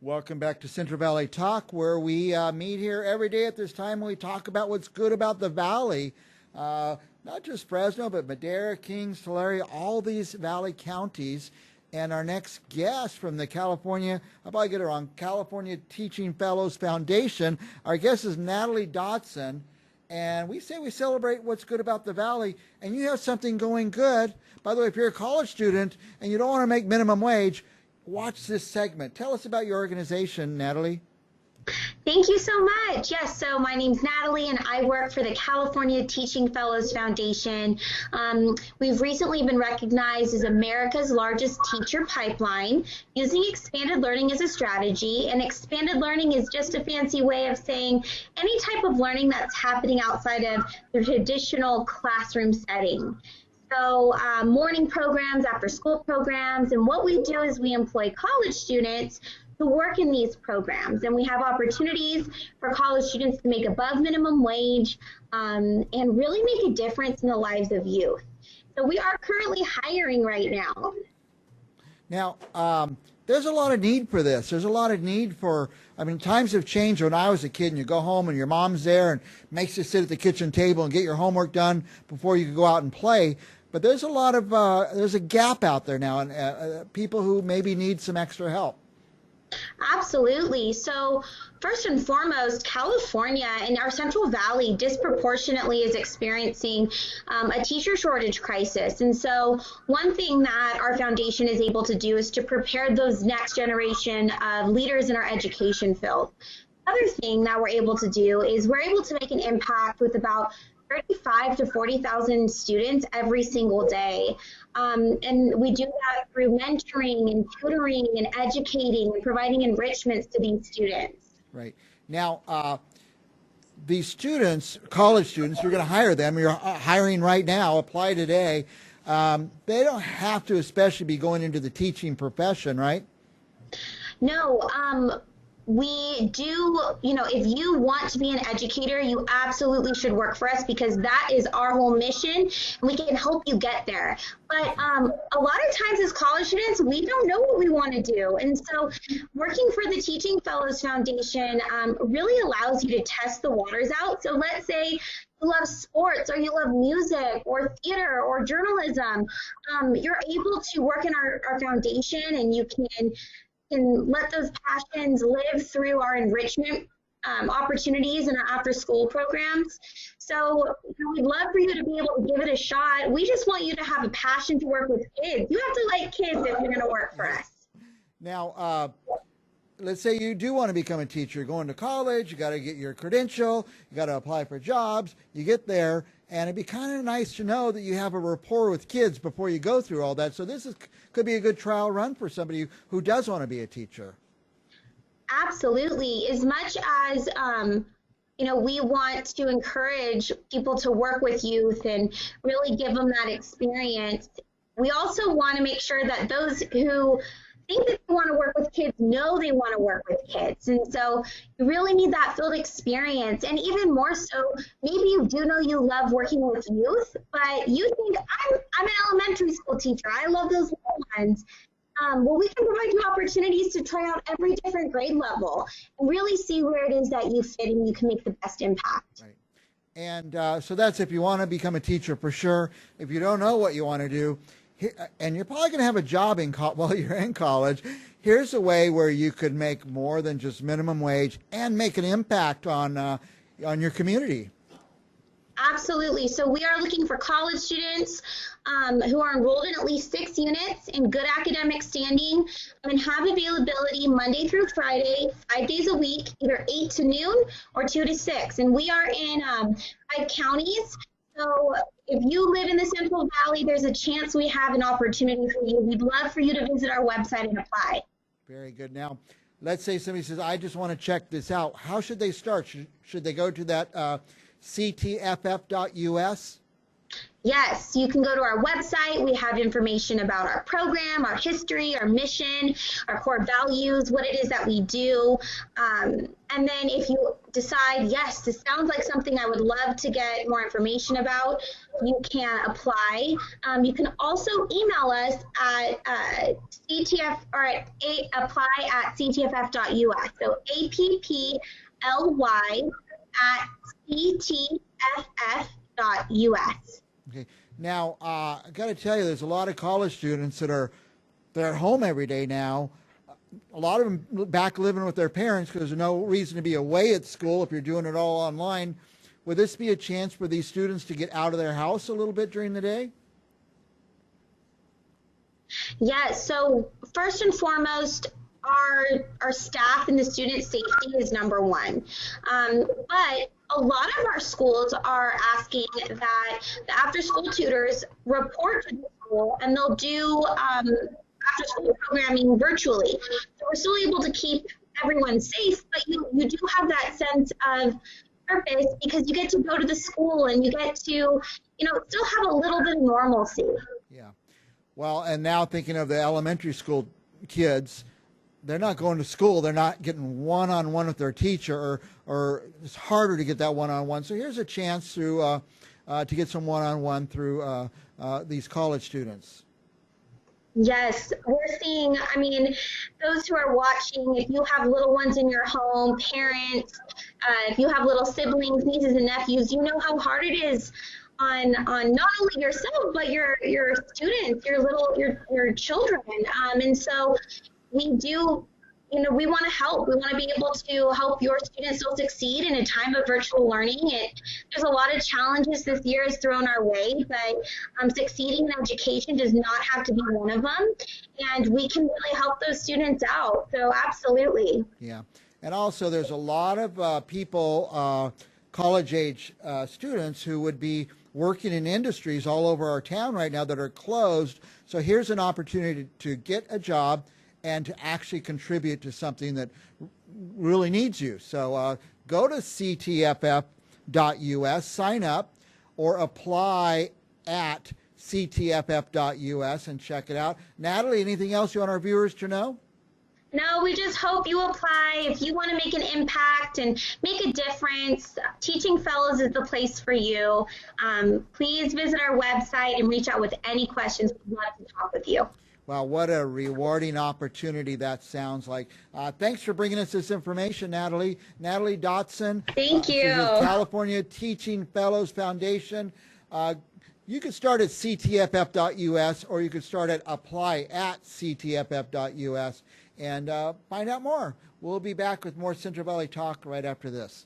Welcome back to Central Valley Talk, where we meet here every day at this time and we talk about what's good about the Valley. Not just Fresno, but Madera, Kings, Tulare, all these Valley counties. And our next guest from the California, I'll probably get it wrong, California Teaching Fellows Foundation. Our guest is Natalie Dodson. And we say we celebrate what's good about the Valley, and you have something going good. By the way, if you're a college student and you don't want to make minimum wage, watch this segment. Tell us about your organization, Natalie. Thank you so much. Yes, so my name's Natalie and I work for the California Teaching Fellows Foundation. We've recently been recognized as America's largest teacher pipeline using expanded learning as a strategy. And expanded learning is just a fancy way of saying any type of learning that's happening outside of the traditional classroom setting. So morning programs, after school programs, and what we do is we employ college students to work in these programs, and we have opportunities for college students to make above minimum wage and really make a difference in the lives of youth. So we are currently hiring right now. Now, there's a lot of need for this. There's a lot of need for, times have changed. When I was a kid and you go home and your mom's there and makes you sit at the kitchen table and get your homework done before you could go out and play. But there's a lot of, there's a gap out there now, and people who maybe need some extra help. Absolutely. So first and foremost, California and our Central Valley disproportionately is experiencing a teacher shortage crisis. And so one thing that our foundation is able to do is to prepare those next generation of leaders in our education field. Other thing that we're able to do is we're able to make an impact with about 35 to 40,000 students every single day. And we do that through mentoring and tutoring and educating and providing enrichments to these students. Right. Now, these students, college students, you're going to hire them. You're hiring right now, apply today. They don't have to especially be going into the teaching profession, right? No. We do, if you want to be an educator, you absolutely should work for us because that is our whole mission and we can help you get there. But a lot of times as college students, we don't know what we want to do. And so working for the Teaching Fellows Foundation really allows you to test the waters out. So let's say you love sports or you love music or theater or journalism, you're able to work in our foundation and you can let those passions live through our enrichment opportunities and our after-school programs. So we'd love for you to be able to give it a shot. We just want you to have a passion to work with kids. You have to like kids if you're going to work for us. Now, let's say you do want to become a teacher. You're going to college, you got to get your credential, you got to apply for jobs, you get there, and it'd be kind of nice to know that you have a rapport with kids before you go through all that. So this could be a good trial run for somebody who does want to be a teacher. Absolutely. As much as we want to encourage people to work with youth and really give them that experience, we also want to make sure that those who think that they want to work with kids know they want to work with kids. And so you really need that field experience. And even more so, maybe you do know you love working with youth, but you think, I'm an elementary school teacher. I love those little ones. Well, we can provide you opportunities to try out every different grade level and really see where it is that you fit and you can make the best impact. Right. And so that's if you want to become a teacher for sure. If you don't know what you want to do, and you're probably going to have a job while you're in college, here's a way where you could make more than just minimum wage and make an impact on your community. Absolutely. So we are looking for college students who are enrolled in at least 6 units in good academic standing and have availability Monday through Friday, 5 days a week, either 8 to noon or 2 to 6. And we are in 5 counties. So if you live in the Central Valley, there's a chance we have an opportunity for you. We'd love for you to visit our website and apply. Very good. Now, let's say somebody says, I just want to check this out. How should they start? Should they go to that CTFF.us? Yes, you can go to our website. We have information about our program, our history, our mission, our core values, what it is that we do. And then if you decide, yes, this sounds like something I would love to get more information about, you can apply. You can also email us at CTF or at apply at ctff.us. So APPLY at CTFF.us. Okay. Now, I got to tell you, there's a lot of college students they're at home every day now. A lot of them back living with their parents because there's no reason to be away at school if you're doing it all online. Would this be a chance for these students to get out of their house a little bit during the day? Yes, so first and foremost, our staff and the student safety is number one. But a lot of our schools are asking that the after-school tutors report to the school, and they'll do after-school programming virtually. So we're still able to keep everyone safe, but you do have that sense of purpose because you get to go to the school and you get to, still have a little bit of normalcy. Yeah. Well, and now thinking of the elementary school kids, they're not going to school. They're not getting one-on-one with their teacher, or it's harder to get that one-on-one. So here's a chance to get some one-on-one through these college students. Yes, we're seeing, those who are watching, if you have little ones in your home, parents, if you have little siblings, nieces and nephews, you know how hard it is on not only yourself, but your students, your children. And so we do, we want to help. We want to be able to help your students still succeed in a time of virtual learning. There's a lot of challenges this year has thrown our way, but succeeding in education does not have to be one of them. And we can really help those students out. So absolutely. Yeah. And also there's a lot of people, college-age students who would be working in industries all over our town right now that are closed. So here's an opportunity to get a job and to actually contribute to something that really needs you. So go to CTFF.us, sign up, or apply at CTFF.us and check it out. Natalie, anything else you want our viewers to know? No, we just hope you apply. If you want to make an impact and make a difference, Teaching Fellows is the place for you. Please visit our website and reach out with any questions. We'd love to talk with you. Wow, what a rewarding opportunity that sounds like. Thanks for bringing us this information, Natalie. Natalie Dodson. Thank you. She's with California Teaching Fellows Foundation. You can start at ctff.us, or you can start at apply at ctff.us and find out more. We'll be back with more Central Valley Talk right after this.